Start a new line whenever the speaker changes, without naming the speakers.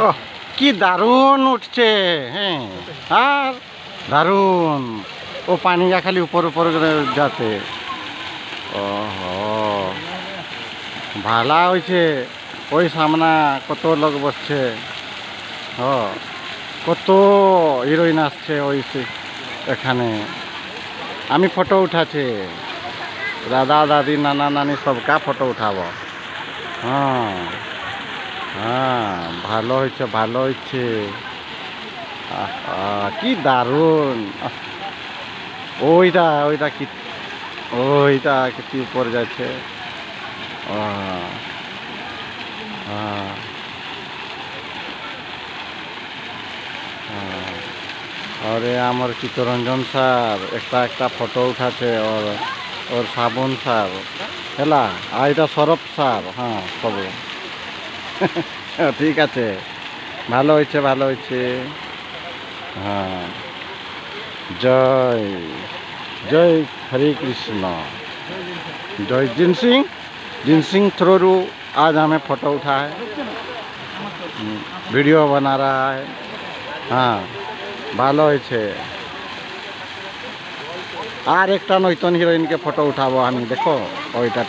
ওহ কি দারুণ উঠছে। হ্যাঁ আর দারুণ। ও পানিটা খালি উপর উপর করে যাতে। ওহো ভালা হয়েছে। ওই সামনা কত লোক বসছে। ও কত হিরোইন আসছে ওই এখানে। আমি ফটো উঠাছে দাদা দাদি নানা নানি সবকা ফটো উঠাবো। হ্যাঁ হ্যাঁ ভালো হয়েছে ভালো হয়েছে। কি দারুণ। ওইটা ওইটা কি ওইটা কি উপরে যাচ্ছে। अरे आमर चित्तरंजन सर एक फोटो उठाছে और साबुन सर है आईटा सरफ सर। हाँ सब ठीक আছে ভালো হয়েছে ভালো হয়েছে। हाँ जय जय हरे कृष्ण जय जिन सिंह थ्रोरू आज हमें फोटो उठा है वीडियो बना रहा है। हाँ ভালো হয়েছে। আর একটা নতুন হিরোইনকে ফটো উঠাবো আমি দেখো ওইটা।